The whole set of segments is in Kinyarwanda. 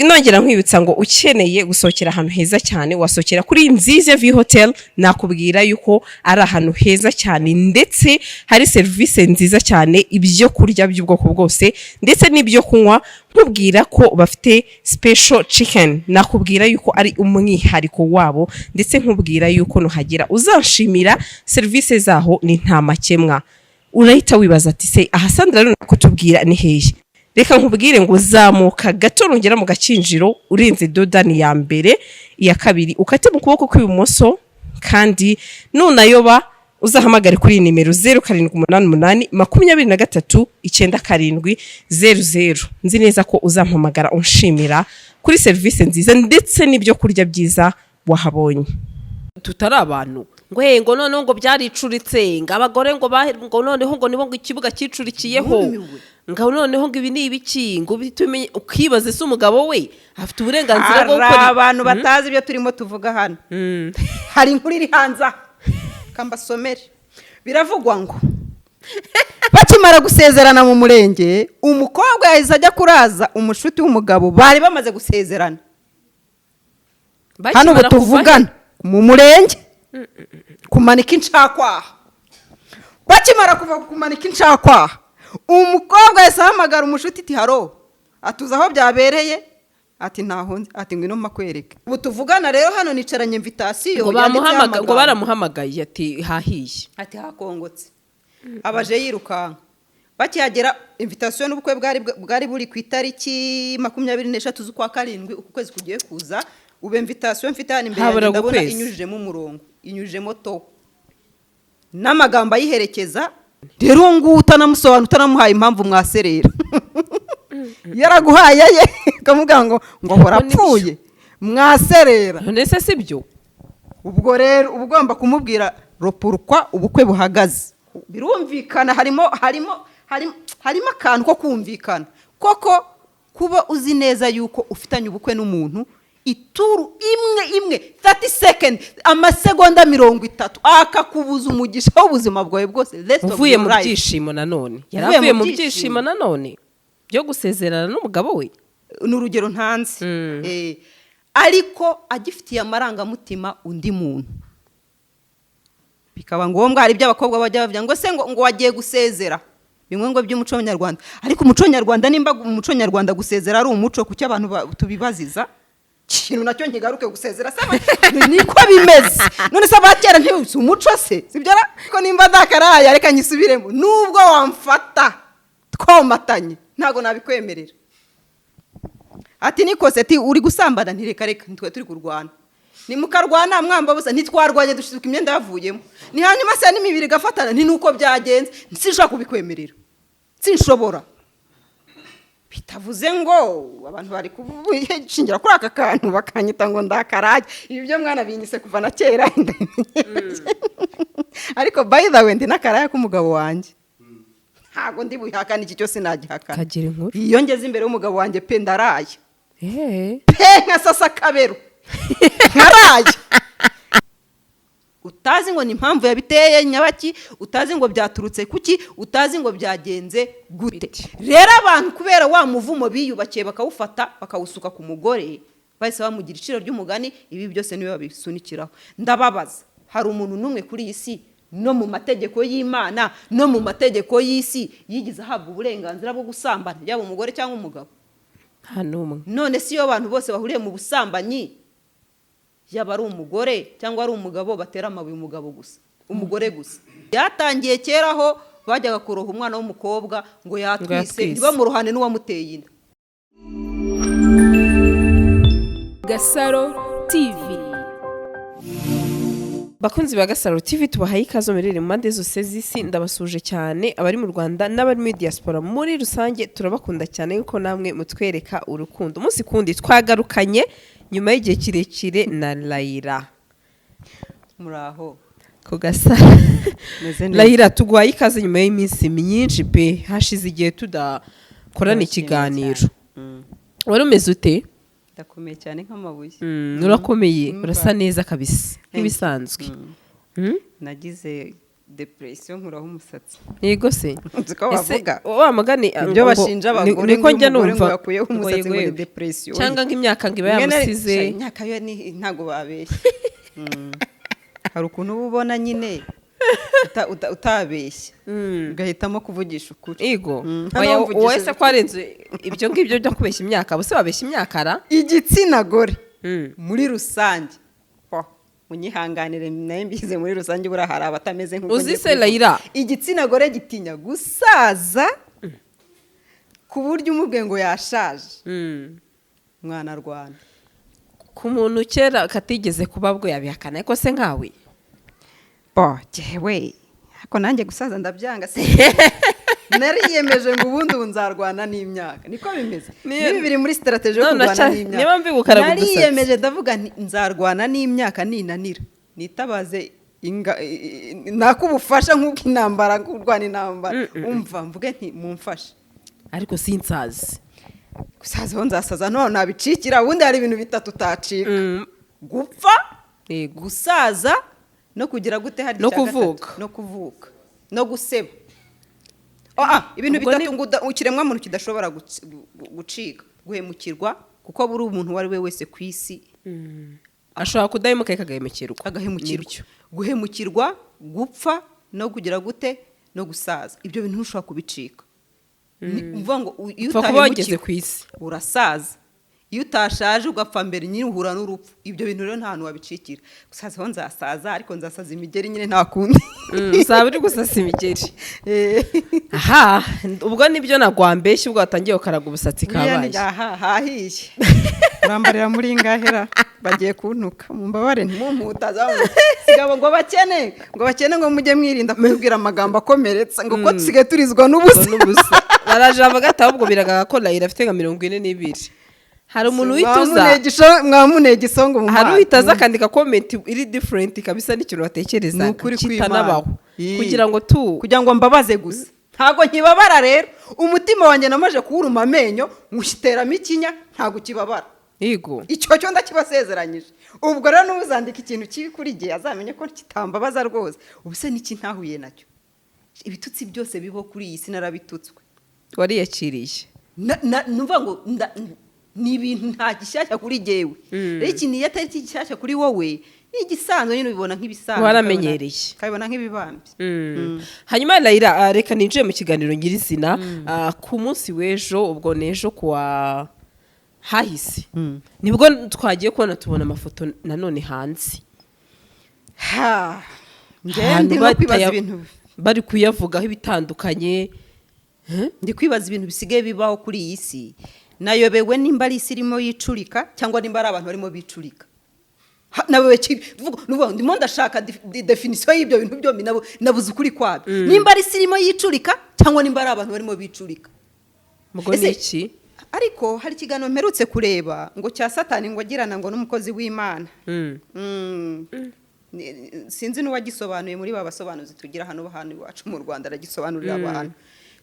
nongera nkwibutsa ngo ukeneye gusohokera ahantu heza cyane wasohokera kuri Nziza View Hotel. Nakubwira yuko ari ahantu heza cyane ndetse hari service nziza cyane, ibyo kurya by'ubwoko bwose ndetse n'ibyo kunywa. Nkubwira ko bafite special chicken, nakubwira yuko ari umwihariko wabo ndetse nkubwira yuko nuhagera uzanshimira service zaho ni nta makemwa. Urahita wibaza ati se aha Sandra rero nakutubwira ni hehe? Reka nkubwire ngo zamuka gato rongera mu Gakinjiro urinze dodani ya mbere iya kabiri ukate mu kuboko kw'ibumoso, kandi nunayoba uzahamagare kuri nimero 0788 23 9700. Nzi neza ko uzampamagara unshimira kuri service nziza ndetse n'ibyo kurya byiza wahabonye. Tutari abantu ngo noneho ngo byaricuritse, ngo abagore ngo noneho ngo nibo ngo ikibuga cyicurikiyeho, ngo noneho ngo ibi ni ibiki, ngo bitumenye. Ukibaze se umugabo we afite uburenganzira bwo gukora. Abantu batazi ibyo turimo tuvuga hano. Hari inkuru iri hanze kambasomere. Biravugwa ngo bakimara gusezerana mu murenge, umukobwa yahise ajya kuraza umushuti w'umugabo bari bamaze gusezerana. Hano butuvugana mu murenge kumanika incakwaha. Bakimara kuva kumanika incakwaha, umukobwa yahise ahamagara umushuti ati haro, atuza aho byabereye, ati ntaho, ati ngwino makwereke. Ubu tuvugana rero hano nicaranye invitation ngo baramuhamagaye ati hahiye, ati hakongotse. Abaje yirukanka. Bakihagera invitation n'ubukwe bwari buri ku itariki 23 z'ukwa karindwi uku kwezi kugiye kuza. Ube invitation mfite hano imbere ndabona inyujijemo umurongo, inyujijemo to n'amagambo ayiherekeza. Rero ngo utanamusobanura utanamuhaye impamvu mwaserera yaraguhaye ye kamuga ngo horapfuye mwaserera. Ndetse sibyo ubwo rero ubugomba kumubwira ropurukwa ubukwe buhagaze. Birumvikana harimo akantu ko kumvikana koko kuba uzi neza yuko ufitanye ubukwe n'umuntu ituru imwe 30 seconds amasegonda 30 akakubuza umugisha w'ubuzima bwawe bwose. Uvuye mu byishimo nanone yaravuye mu byishimo nanone byo gusezerana n'umugabo we. N'urugero ntanze ariko agifitiye amarangamutima undi muntu, bikaba ngombwa hari by'abakobwa bajya bavuga ngo se ngo wagiye gusezera bimwe ngo by'umuco nyarwanda. Ariko umuco nyarwanda nimba umuco nyarwanda gusezera ari umuco kuki abantu tubibaziza kintu nacyo nkigaruke gusezera saba niko bimeze. None se abakera ntibuse umuco se sibyo ko nimba ndakaraya reka nyisubiremo nubwo wamfata twomatanye ntago nabikwemerera. Ati nikose ati uri gusambana ntireka ntitwe turi kurwana, ni mukarwana mwamba busa ntitwarwanye dushizuka imyenda yavuyemo ni hanyuma se n'imibiri gafatana ni nuko byagenze. Sinshaka kubikwemerera, sinshobora. Bitavuze ngo abantu bari kubishingira kuri aka kantu bakanyita ngo ndakaraje. Ibi byo mwana binyise kuva na kera. Ariko by the way ndi nakaraya k'umugabo wanjye ntago ndi buyihakana iki cyose nagihakana. Kagira inkuru iyo ngeze imbere y'umugabo wanjye pe ndaraye pe nka sasa kabero nkaraye. Utazi ngo ni impamvu yabiteye nyabaki, utazi ngo byaturutse kuki, utazi ngo byagenze gute. Rero abantu kubera wa muvumo biyubakiye bakawufata bakawusuka ku mugore bahise bamugira iciro ry'umugani. Ibi byose niwe babisunikiraho. Ndababaza, hari umuntu numwe kuri iyi si no mu mategeko y'Imana no mu mategeko y'isi yigize ahabwa uburenganzira bwo gusambana yaba umugore cyangwa umugabo? Hanumwe. None si yo abantu bose bahuriye mu busambanyi yaba ari umugore cyangwa ari umugabo batera amabuye umugabo gusa, umugore gusa. Yatangiye kera aho bajyaga kuroha umwana w'umukobwa ngo yatwise ntibamuruhane n'uwamuteye inda. Gasaro TV. Bakunzi ba Gasaro TV tubahaye ikaze merere mu mande zose z'isi. Ndabasuje cyane abari mu Rwanda n'abari muri diaspora muri rusange. Turabakunda cyane yuko namwe mutwereka urukundo. Umunsi kundi twagarukanye nyuma y'igihe kirekire na Laila. Muraho ku Gasaro. Laila tugwaye ikaze nyuma y'iminsi myinshi pe, hashize igihe tudakorana ikiganiro. Wari umeze ute? Ndakomeye cyane nk'amabuye. Urakomeye, urasa neza kabisa nk'ibisanzwe. Nagize depression nkuraho umusatsi yego se uzi ko bavuga wa magani ibyo bashinja abagore niko njya numva ngo yakuyeho umusatsi ngo ni depression cyangwa nk'imyaka ngo iba yamusize imyaka yo ntago babeshye hari ukuntu uba ubona nyine utabeshye ugahitamo kuvugisha ukuri yego wese ko arenze ibyo ngibyo byo kubeshya imyaka bose babeshya imyaka ra igitsina gore muri rusange munyihanganire nayo mbize muri rusange bura hari abatameze nk'uko uzi se Layira igitsina gore gitinya gusaza ku buryo umubwiye ngo yashaje mwana Rwanda ku muntu kera katigeze kuba bwo yabihakana ariko se nkawe jewe ariko nanjye gusaza ndabyanga se nariyemeje ngo ubundi nzarwana n'imyaka niko bimeze nibi biri muri strategy yo kurwana n'imyaka nariyemeje ndavuga nzarwana n'imyaka ninanira nitabaze nakubufasha nk'uko intambara kurwana intambara umva mvuge nti mumfashe ariko sinsazi gusaza ho nzasaza none nabicikira ubundi hari ibintu bitatu utacika gupfa gusaza no kugira gute hari no kuvuka no guseba ibintu bitatu ngo ukiremwa muntu kidashobora gucika guhemukirwa kuko buri umuntu wari we wese ku isi ashobora kudahemuka akagahemukirwa guhemukirwa gupfa no kugira gute no gusaza ibyo bintu ntushobora kubicika uvuga ngo iyo utahemukirwa ku isi urasaza iyo utashaje ugapfa mbere nyine uhura n'urupfu ibyo bintu rero nta hantu wabicikira gusaza ho nzasaza ariko nzasaza imigeri nyine nta kundi uzaba uri gusasa imigeri aha ubwo nibyo nagwambeshye ubwo watangiye ukaraga ubusatsi kabaye hahiye urambarira muri ingahera bagiye kuntuka mumbabare ntimumutaza sigabo ngo bakene ngo mujye mwirinda kutubwira amagambo akomeretsa ngo ko dusigaye turizwa n'ubusa baraje bavuga ahubwo biragaga ko Layira afite nka 42 hari umuntu wituza mwamunege ngo hari witaza akandika comment iri different kabisa n'ikintu batekereza kitanabaho kugira ngo mbabaze gusa ntago nkibabara rero umutima wanjye namaje kuwuruma amenyo ngushiteramo ikinya ntago kibabara yego icyo cyo ndakibasezeranyije ubwo rero n'ubuzandika ikintu kibi kuri gihe azamenye ko kitambabaza rwose ubuse niki ntahuye nacyo ibitutsi byose bibo kuri iyi si narabitutswe wariyakiriye numva ngo ni ibintu nta gishyashya kuri jewe rero ikintu iyo atari gishyashya kuri wowe ni igisanzwe nyine ubibona nk'ibisanzwe waramenyereye ukabibona nk'ibibambi hanyuma Layira reka ninjiye mu kiganiro nyirizina ku munsi w'ejo ubwo n'ejo kuwa hahise nibwo twagiye kubona tubona amafoto nanone hanze bari kuyavugaho ibitandukanye ndi kwibaza ibintu bisigaye bibaho kuri iyi si nayobewe nimba ari isi irimo yicurika cyangwa nimba ari abantu barimo bicurika ndimo ndashaka definition y'ibyo bintu byombi nabuze ukuri kwabyo nimba ari isi irimo yicurika cyangwa nimba ari abantu barimo bicurika mugo niki ariko hari ikiganiro mperutse kureba ngo cya Satani ngo agirana ngo n'umukozi w'Imana sinzi n'uwagisobanuye muri babasobanuzi tugira hano iwacu mu Rwanda aragisobanurira abantu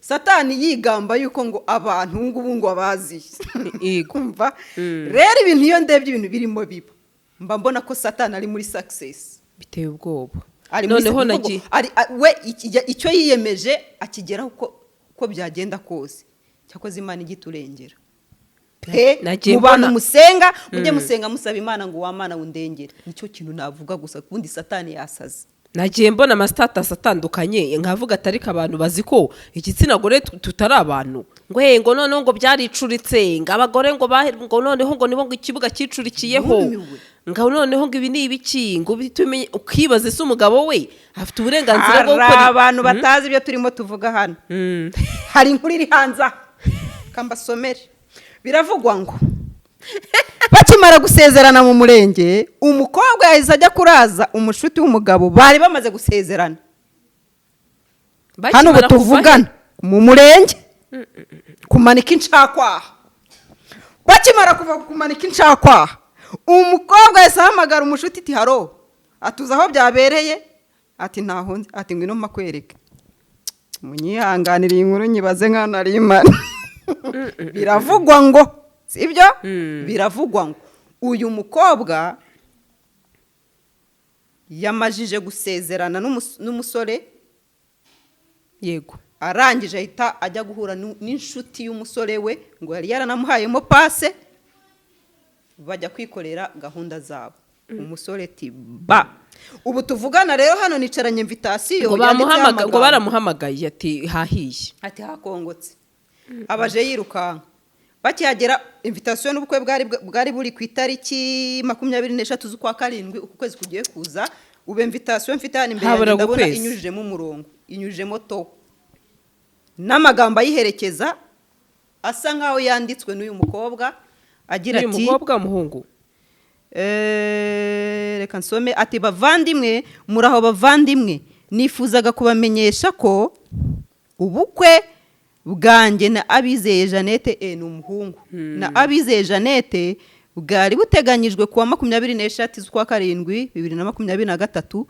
Satani yigamba yuko ngo abantu ngo abazi kumva rero ibintu iyo ndebye ibintu birimo biba mba mbona ko Satani ari muri success biteye ubwoba noneho we icyo yiyemeje akigeraho uko byagenda kose cyakoze Imana igiturengera mu bantu musenga mujye musenga musaba Imana ngo wamana undengere nicyo kintu navuga gusa kundi Satani yasaze nagiye mbona amastatus atandukanye nkavuga atari abantu bazi ko igitsina gore tutari abantu ngo noneho ngo byaricuritse ngo abagore ngo noneho ngo nibo ngo ikibuga cyicurikiyeho ngo noneho ngo ibi ni ibiki ngo bitumenye ukibaze se umugabo we afite uburenganzira bwo gukora abantu batazi ibyo turimo tuvuga hano hari inkuru iri hanze kambasomere biravugwa ngo bakimara gusezerana mu murenge umukobwa yahise ajya kuraza umushuti w'umugabo bari bamaze gusezerana hano ubu tuvugana mu murenge kumanika incakwaha bakimara kuva kumanika incakwaha umukobwa yahise ahamagara umushuti iti haro atuze aho byabereye ati ntahunze ati ngwino makwereke munyihanganire iyi nkuru nyibaze nk'aho ari Imana biravugwa ngo sibyo biravugwa ngo uyu mukobwa yamajije gusezerana n'umusore yego arangije ahita ajya guhura n'inshuti y'umusore we ngo yari yaranamuhayemo pase bajya kwikorera gahunda zabo umusore ati ba ubu tuvugana rero hano nicaranye invitation ngo baramuhamagaye ati hahiye ati hakongotse abaje yirukanka bakihagera invitation n'ubukwe bwari buri ku itariki 24 z'ukwa karindwi uku kwezi kugiye kuza ube invitation mfite hano imbere ndabona inyujijemo umurongo inyujijemo to n'amagambo ayiherekeza asa nkaho yanditswe n'uyu mukobwa agira ati umukobwa umuhungu reka nsome ati bavandimwe muraho bavandimwe nifuzaga kubamenyesha ko ubukwe bwanjye na Abizeye Jeannette ni umuhungu na Abizeye Jeannette bwari buteganyijwe kuwa 23 z'ukwa karindwi 2023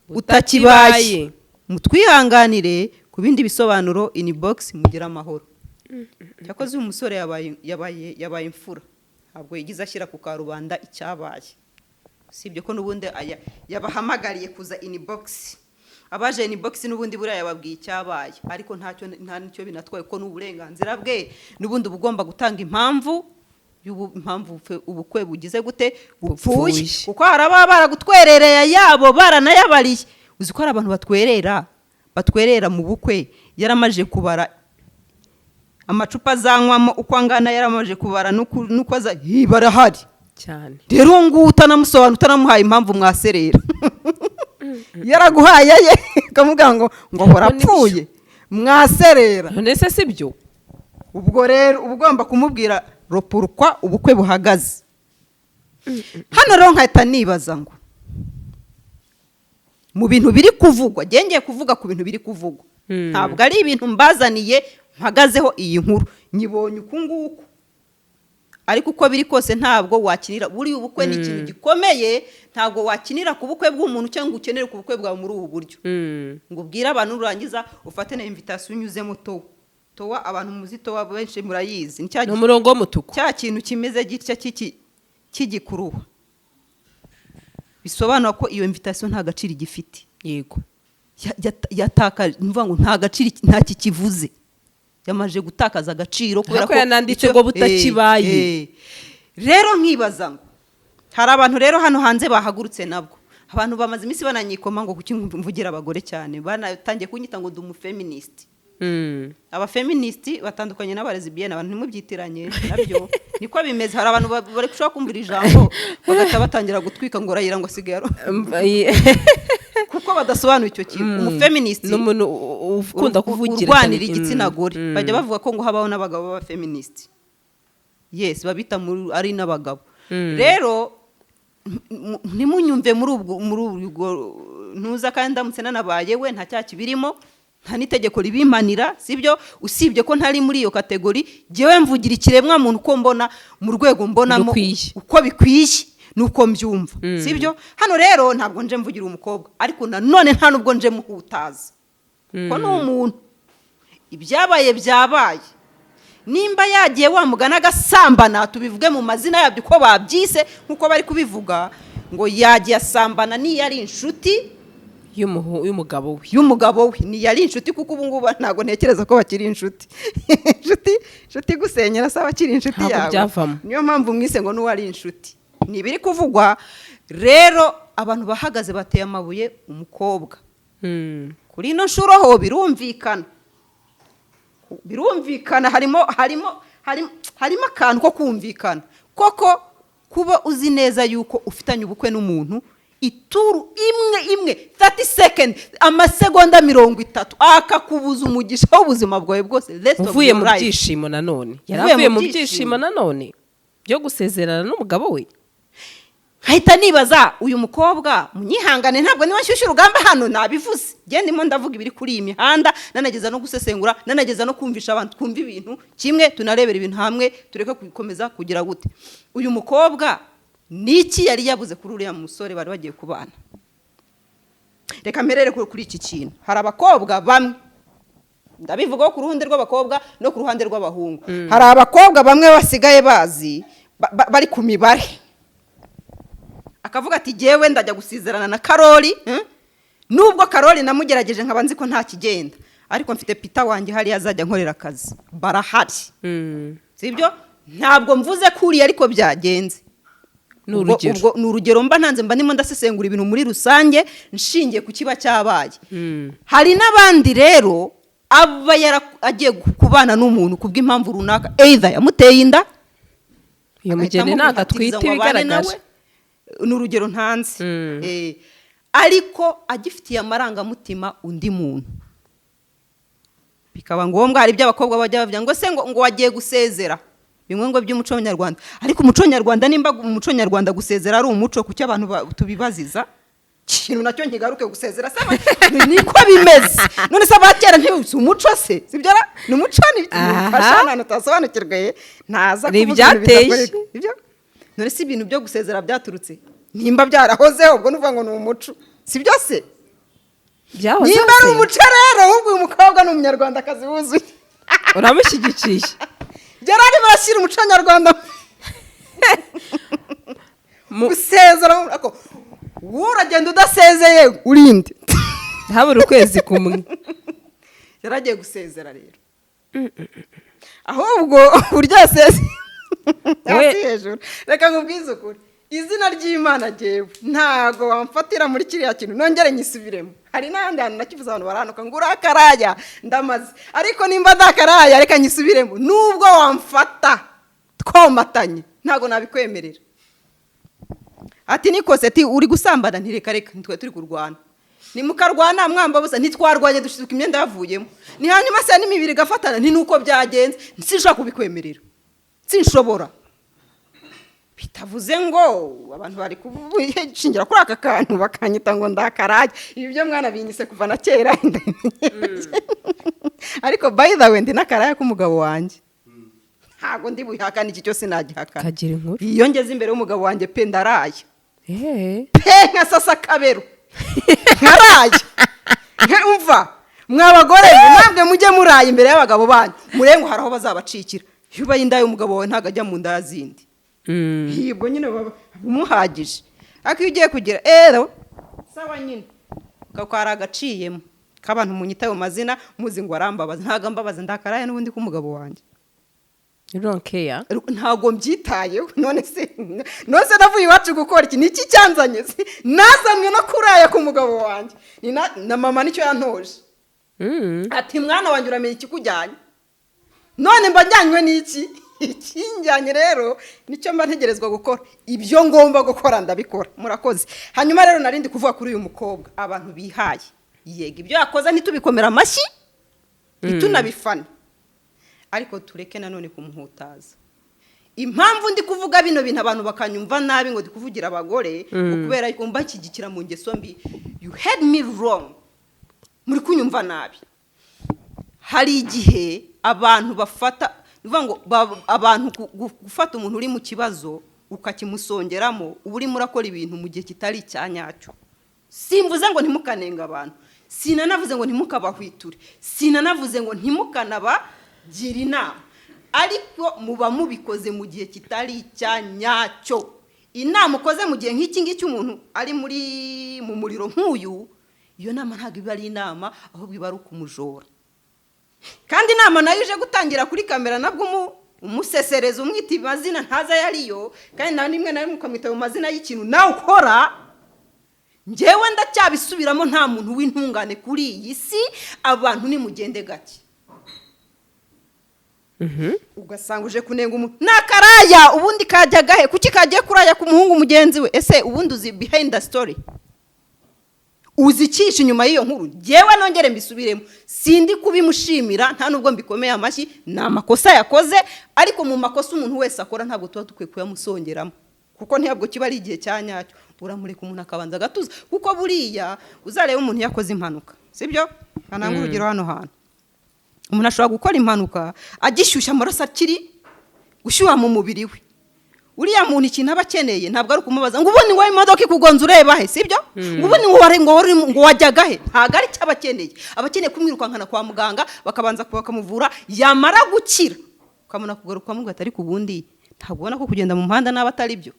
utakibaye mutwihanganire ku bindi bisobanuro inbox mugira amahoro cyakoze uyu musore yabaye imfura ntabwo yigize ashyira ku karubanda icyabaye sibyo ko nubundi yabahamagariye kuza inbox abaje inbox nubundi buriya yababwiye icyabaye ariko nta nicyo binatwaye ko n'uburenganzira bwe nubundi bugomba gutanga impamvu ubukwe bugize gute bupfuye kuko haraba baragutwerereye yabo baranayabariye uzi ko hari abantu batwerera mu bukwe yaramaje kubara amacupa azanywamo uko angana yaramaje kubara nuko aza barahari cyane rero ngo utanamusobanura utanamuhaye impamvu mwaserera yaraguhaye ye kamuga ngo horapfuye mwaserera ndetse sibyo ubwo rero ugomba kumubwira ropurukwa ubukwe buhagaze hano rero nkahita nibaza ngo mu bintu biri kuvugwa gengeye kuvuga ku bintu biri kuvugwa ntabwo ari ibintu mbazaniye mpagazeho iyi nkuru nyibonye uku nguku ariko uko biri kose ntabwo wakinira buri ubukwe ni ikintu gikomeye ntabwo wakinira ku bukwe bw'umuntu cyangwa ukenere ku bukwe bwawe muri ubu buryo ngo ubwire abantu urangiza ufate na invitation unyuzemo towa abantu muzi towa benshi murayizi ni umurongo w'umutuku cya kintu kimeze gitya cy'igikuruha bisobanura ko iyo invitation nta gaciro igifite yego yataka mvuga ngo nta gaciro nta kikivuze yamaje gutakaza agaciro kubera ko yananditse ngo butakibaye rero nkibaza ngo hari abantu rero hano hanze bahagurutse nabwo abantu bamaze iminsi bananyikoma ngo kuki mvugira abagore cyane banatangiye kunyita ngo ndi umufeminist abafeministi batandukanye n'abarezibiyene abantu ntimubyitiranye nabyo niko bimeze hari abantu bari gushaka kumvira ijambo bagata batangira gutwika ngo rayira ngo asigaye kuko badasobanuye icyo kintu umufeministi n'umuntu ukunda kuvugira urwanira igitsina gore bajya bavuga ko ngo habaho n'abagabo b'abafeministi yes babita ari n'abagabo rero ntimunyumve muri ubwo ntuza kandi ndamutse nanabaye we nta cyaha kibirimo nta n'itegeko ribimanira sibyo usibye ko ntari muri iyo kategori jewe mvugira ikiremwa muntu uko mbona mu rwego mbonamo uko bikwiye nuko mbyumva sibyo hano rero ntabwo nje mvugira umukobwa ariko nanone nta nubwo nje muhutaza ko ni umuntu ibyabaye byabaye nimba yagiye wamugana agasambana tubivuge mu mazina yabyo uko babyise nkuko bari kubivuga ngo yagiye asambana niyo ari inshuti y'umugabo we ni yari inshuti kuko ubu ngubu ntabwo ntekereza ko bakiri inshuti inshuti gusenyera saba bakiri inshuti yawe niyo mpamvu mwise ngo n'uwari inshuti ni ibiri kuvugwa rero abantu bahagaze bateye amabuye umukobwa kuri ino nshuro ho birumvikana harimo akantu ko kumvikana koko kuba uzi neza yuko ufitanye ubukwe n'umuntu ituru imwe 30 seconds amasegonda 30 akakubuza umugisha w'ubuzima bwawe bwose uvuye mu byishimo nanone yaravuye mu byishimo nanone byo gusezerana n'umugabo we hahita nibaza uyu mukobwa munyihangane ntabwo niba nshyushye urugamba hano nabivuze ndimo ndavuga ibiri kuri iyi mihanda nanageza no gusesengura nanageza no kumvisha abantu twumva ibintu kimwe tunarebera ibintu hamwe tureka gukomeza kugira gute uyu mukobwa niki yari yabuze kuri uriya musore bari bagiye kubana reka mperere kuri iki kintu hari abakobwa bamwe ndabivuga ku ruhande rw'abakobwa no ku ruhande rw'abahungu hari abakobwa bamwe basigaye bazi bari ku mibare akavuga ati jewe ndajya gusizerana na Karoli nubwo Karoli namugerageje nkaba nzi ko nta kigenda ariko mfite Peter wanjye hariya azajya nkorera akazi barahari sibyo ntabwo mvuze kuri ariko byagenze ni urugero mba ntanze mba ndimo ndasesengura ibintu muri rusange nshingiye ku kiba cyabaye hari n'abandi rero aba agiye kubana n'umuntu kubw'impamvu runaka either yamuteye inda iyo mugeni ntabwo atwite ibigaragaje ni urugero ntanze ariko agifitiye amarangamutima undi muntu bikaba ngombwa hari ibyo abakobwa bajya bavuga ngo se ngo wagiye gusezera bimwe ngo by'umuco nyarwanda ariko umuco nyarwanda nimba umuco nyarwanda gusezera ari umuco kuki abantu tubibaziza kintu nacyo nkigaruke gusezera saba niko bimeze none se abakera ntibuze umuco se sibyo ni umuco ni fashion natasobanukirwe ntaza kuvuga ibyo none se ibintu byo gusezera byaturutse nimba byarahozeho ubwo nuvuga ngo ni umuco sibyo se nimba ari umuco rero ahubwo uyu mukobwa ni umunyarwandakazi wuzuye uramushyigikiye Gerard barashyira umuco nyarwanda gusezera ako uragenda udasezeye urinde habura ukwezi kumwe yaragiye gusezera rero ahubwo uryaseze hejuru reka nkubwize ukuri izina ry'Imana jewe ntago wamfatira muri kiriya kintu nongere nyisubiremo hari n'ahandi hantu nakivuze abantu baranuka ngo urakaraya ndamaze ariko nimba ndakaraya reka nyisubiremo nubwo wamfata twomatanye ntago nabikwemerera ati nikose ati uri gusambana ntireka reka ntitwe turi kurwana ni mukarwana mwambabuza ntitwarwanye dushizuka imyenda yavuyemo ni hanyuma se n'imibiri gafatana ni nuko byagenze sinshaka kubikwemerera sinshobora bitavuze ngo abantu bari kubishingira kuri aka kantu bakanyita ngo ndakaraye ibi byo mwana binyise kuva na kera ariko by the way ndi nakaraya k'umugabo wanjye ntago ndi buyihakana iki cyose nagihakana kagira inkuru iyo ngeze imbere y'umugabo wanjye pe ndaraye pe nka sasa kabero nkaraye umva mwabagore ntabwo mujye muraye imbere y'abagabo banyu murengo haraho bazabacikira iyo ubaye inda y'umugabo wawe ntago ajya mu nda yazindi yibwo nyine umuhagije ariko iyo ugiye kugira sawa nyine kakwara agaciyemo k'abantu munyitaye mu mazina muzi ngo arambabaza ntago ambabaza ndakaraye n'ubundi k'umugabo wanjye ntago mbyitayeho none se navuye iwacu gukora iki niki cyanzanye nazanywe no kuraya k'umugabo wanjye na mama nicyo yantoje ati mwana wanjye uramenya ikikujyanye none mba njyanywe n'iki ikinjyanye rero nicyo mba ntegerezwa gukora ibyo ngomba gukora ndabikora murakoze hanyuma rero narindi kuvuga kuri uyu mukobwa abantu bihaye yega ibyo yakoze ntitubikomera amashyi ntitunabifane ariko tureke nanone kumuhutaza impamvu ndi kuvuga bino bintu abantu bakanyumva nabi ngo ndikuvugira abagore kubera yuko mbakigikira mu ngeso mbi you had me wrong muri kunyumva nabi hari igihe abantu bafata bivuga ngo abantu gufata umuntu uri mu kibazo ukakimusongeramo uba urimo urakora ibintu mu gihe kitari icyanyacyo simvuze ngo ntimukanenga abantu sinanavuze ngo ntimukabahwiture sinanavuze ngo ntimukanabagira inama ariko muba mubikoze mu gihe kitari icyanyacyo inama ukoze mu gihe nk'iki ngiki umuntu ari mu muriro nk'uyu iyo nama ntabwo iba ari inama ahubwo iba ari ukumujora kandi inama nayo ije gutangira kuri kamera nabwo umusesereza umwita amazina ntaza yariyo kandi nawe nimwe na rimwe ukamwita mu mazina y'ikintu nawe ukora njyewe ndacyabisubiramo nta muntu w'intungane kuri iyi si abantu nimugende gake ugasanga uje kunenga umuntu nakaraya ubundi kajya gahe kuki kagiye kuraya ku muhungu mugenzi we ese ubundi uzi behind the story uzikisha inyuma y'iyo nkuru jewe nongere mbisubiremo sindi kubimushimira nta nubwo mbikomeye amashyi na makosa yakoze ariko mu makosa umuntu wese akora ntabwo tuba dukwiye kuyamusongeramo kuko ntabwo kiba ari igihe cyanyacyo uramureka umuntu akabanza agatuza kuko buriya uzareba umuntu yakoze impanuka sibyo kananga urugero hano hantu umuntu ashobora gukora impanuka agishyushya amaraso akiri gushyuha mu mubiri we uriya muntu ikintu aba akeneye ntabwo ari ukumubaza ngo ubundi ngo imodoka ikugonze ureba he sibyo ngo ubundi ngo wajyaga he ntabwo ari cyo aba akeneye kumwirukankana kwa muganga bakabanza bakamuvura yamara gukira ukamuna kugaruka mugata ariko ubundi ntabwo ubona ko kugenda mu muhanda n'aba atari byo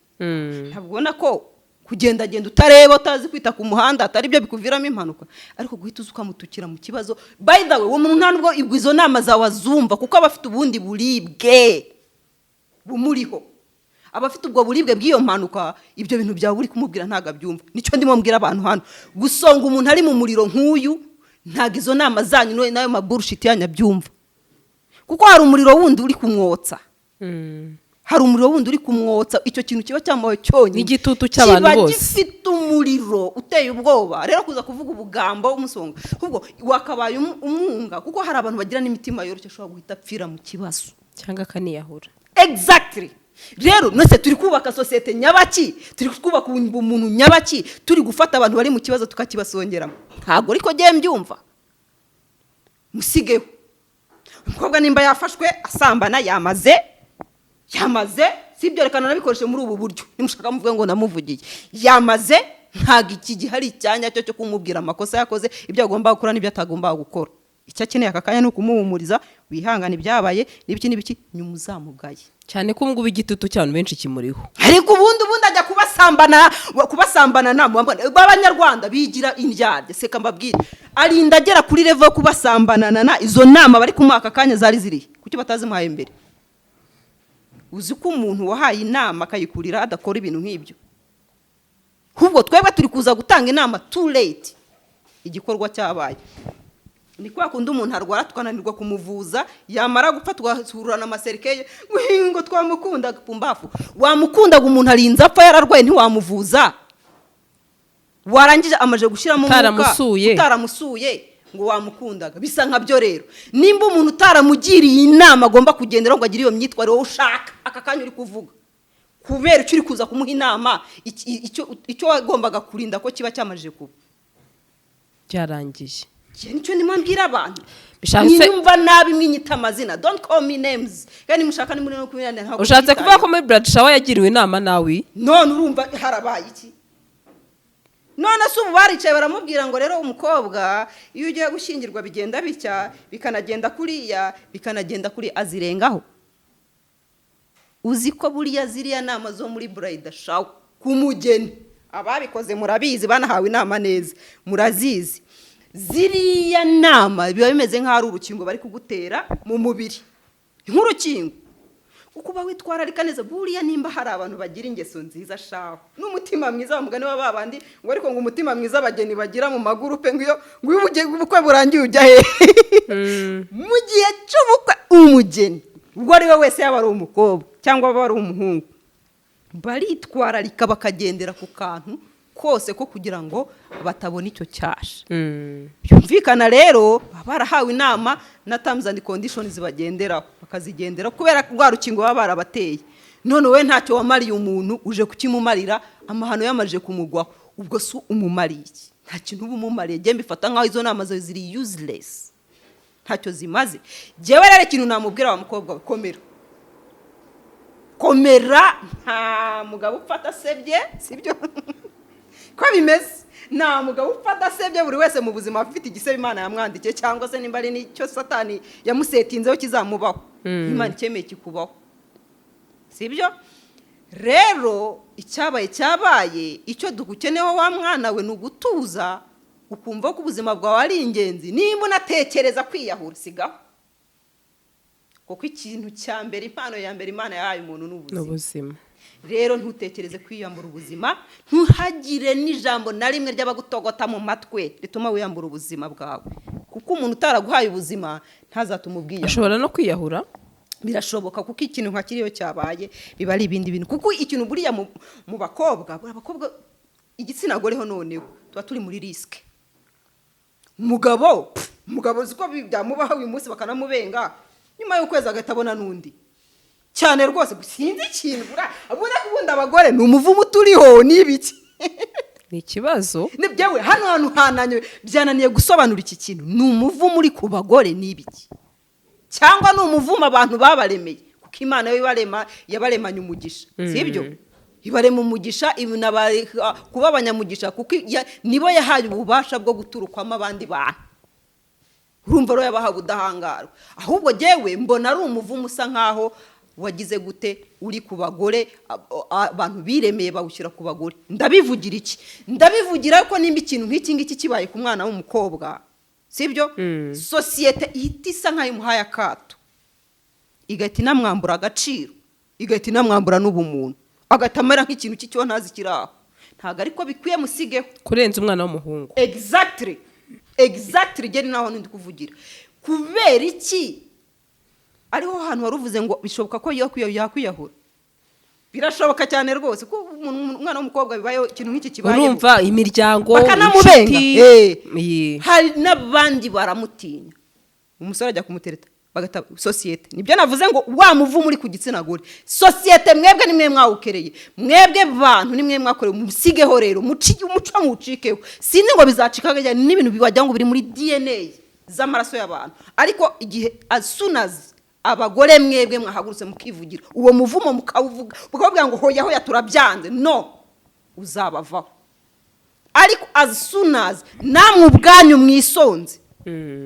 ntabwo ubona ko kugenda utareba utazi kwita ku muhanda atari byo bikuviramo impanuka ariko guhita uza ukamutukira mu kibazo. By the way uwo muntu nta nubwo izo nama zawe azumva kuko aba afite ubundi buribwe bumuriho, aba afite ubwo buribwe bw'iyo mpanuka. Ibyo bintu byawe uri kumubwira ntago abyumva. Nicyo ndimo mbwira abantu hano, gusonga umuntu ari mu muriro nk'uyu ntago izo nama zanyu nayo mabullshit yanyu abyumva, kuko hari umuriro wundi uri kumwotsa. Hari umuriro wundi uri kumwotsa. Icyo kintu kiba cyamawe cyonyine n'igitutu cy'abantu bose, kiba gifite umuriro uteye ubwoba. Rero kuza kuvuga ubugambo umusonga ahubwo wakabaye umwunga, kuko hari abantu bagira n'imitima yoroshye ashobora guhita apfira mu kibazo cyangwa akaniyahura. Exactly. Rero nose turi kubaka societe nyabaki, turi kubaka umuntu nyabaki, turi gufata abantu bari mu kibazo tukakibasongeramo. Ntago ariko giye mbyumva. Musigeho umukobwa nimba yafashwe asambana yamaze sibyo, rekana nabikoreshe muri ubu buryo nimushaka muvuga ngo namuvugiye. Yamaze ntago iki gihari cyanya cyo kumubwira amakosa yakoze, ibyo agomba gukora n'ibyo atagomba gukora. Icyo akeneye akakanya no kumuhumuriza, wihangane ibyabaye n'ibiki nyuma uzamugaye. Cyane ko ngubu igitutu cy'abantu benshi kimuriho. Ariko ubundi ajya kubasambana na b'Abanyarwanda bigira indyarya. Seka mbabwire arinda agera kuri level yo kubasambana na izo nama bari kumaka kanya zari ziri kuki batazimuhaye mbere. Uzi ko umuntu wahaye inama akayikurira adakora ibintu nk'ibyo. Hubwo twebwe turi kuza gutanga inama too late, igikorwa cyabaye. Ni kwa kundi umuntu arwara tukananirwa kumuvuza, yamara gupfa twahurana amaserikeye ngo twamukunda pumbafu. Wamukundaga umuntu arinza apfa yararwaye ntiwamuvuza, warangije amaje gushiramo umwuka utaramusuye ngo wamukundaga. Bisa nkabyo rero, nimba umuntu utaramugiriye inama agomba kugendera ngo agire iyo myitwarire wowe ushaka aka kanya uri kuvuga, kubera icyo uri kuza kumuha inama, icyo wagombaga kurinda ko kiba cyamajije kuba byarangiye. Nicyo ndimo mbwira abantu. Mwiyumva nabi mwinyita amazina, don't call me names. Kandi mushaka ni muri no kubirana ntabwo. Ushatse kuvuga ko muri blood shower yagiriwe inama nawe? None urumva harabaye iki? None se ubu baricaye baramubwira ngo rero umukobwa iyo ugiye gushyingirwa bigenda bitya, bikanagenda kuriya, bikanagenda kuri azirengaho. Uzi ko buriya ziriya nama zo muri bride shower kumugeni ababikoze murabizi, banahawe inama neza murazizi. Ziriya nama biba bimeze nk'ari urukingo bari kugutera mu mubiri nk'urukingo, kuko uba witwararika neza. Buriya nimba hari abantu bagira ingeso nziza shaho n'umutima mwiza, bamugane babandi ngo ariko ngo umutima mwiza abageni bagira mu magurupe ngo ubukwe burangiye ujya he mu gihe cy'ubukwe umugeni ubwo ari we wese, yaba ari umukobwa cyangwa aba ari umuhungu, baritwararika bakagendera ku kantu kose ko kugira ngo batabona icyo cyasha. Byumvikana rero barahawe inama na terms and conditions bagenderaho, bakazigendera kubera rwa rukingo baba barabateye. None we ntacyo wamariye umuntu uje kukimumarira, amahano yamaje kumugwaho, ubwo su umumariye nta kintu ubumumariye. Nge mbifata nkaho izo nama zo ziri useless, ntacyo zimaze. Jewe rero ikintu namubwira wa mukobwa, komera nta mugabo upfata sebye, sibyo ko bimeze. Nta mugabo upfata sebye, buri wese mu buzima afite igisebe Imana yamwandikiye, cyangwa se nimba ari nicyo Satani yamusetinzeho kizamubaho. Imana ikemeye kikubaho, sibyo? Rero icyabaye, icyo dukukeneho wa mwana we nugutuza, ukumva ko ubuzima bwawe ari ingenzi. Nimba unatekereza kwiyahura, sigaho, kuko ikintu cya mbere, impano ya mbere Imana yahaye umuntu n'ubuzima. Rero ntutekereze kwiyambura ubuzima, ntuhagire n'ijambo na rimwe ry'abagutogota mu matwe rituma wiyambura ubuzima bwawe, kuko umuntu utaraguhaye ubuzima ntazatuma ubwiyambura. Ashobora no kwiyahura, birashoboka, kuko ikintu nka kiriyo cyabaye biba ari ibindi bintu. Kuko ikintu buriya mu bakobwa igitsina gore ho noneho tuba turi muri risk. Umugabo ziko byamubaho uyu munsi bakanamubenga, nyuma y'ukwezi agatabona n'undi cyane rwose. Sinzi ikintu ubundi abagore ni umuvumo turiho n'ibiki. Ni ikibazo nibyewe hano hantu hananye byananiye gusobanura iki kintu. Ni umuvumo uri ku bagore n'ibiki, cyangwa ni umuvumo abantu babaremeye, kuko Imana yo yabaremanye umugisha, sibyo? Ibarema umugisha, kuba abanyamugisha, kuko nibo yahaye ububasha bwo guturukwamo abandi bantu. Urumva rero yabaha ubudahangarwa. Ahubwo jewe mbona ari umuvumo usa nkaho wagize gute uri ku bagore abantu biremeye bawushyira ku bagore. Ndabivugira iki? Ndabivugira ko nimba ikintu nk'iki ngiki kibaye ku mwana w'umukobwa, sibyo? Sosiyete ihita isa nk'ayimuhaye akato, igahita inamwambura agaciro, igahita inamwambura n'ubumuntu, agatamera nk'ikintu cy'icyo ntazi kiraho. Ntago ariko bikwiye musigeho kurenza umwana w'umuhungu. Exactly geri naho ndi kuvugira. Kubera iki ariho hantu waruvuze ngo bishoboka ko yakwiyahura? Birashoboka cyane rwose ko umwana w'umukobwa bibayeho ikintu nk'iki kibaye. Urumva imiryango bakanamubenga. Hari n'abandi baramutinya. Umusore ajya kumutereta bagata sosiyete. Nibyo navuze ngo wa muvu muri ku gitsina gore. Sosiyete mwebwe nimwe mwawukereye. Mwebwe bantu nimwe mwakoreye musigeho rero umuco mucikeho. Sindi ngo bizacikaga n'ibintu bibajya ngo biri muri DNA z'amaraso y'abantu. Ariko igihe as soon as abagore mwebwe mwahagurutse mukivugira uwo muvumo mukawuvuga bakavuga ngo hoya turabyanze, no uzabavaho. Ariko as soon as namwe ubwanyu mwisonze,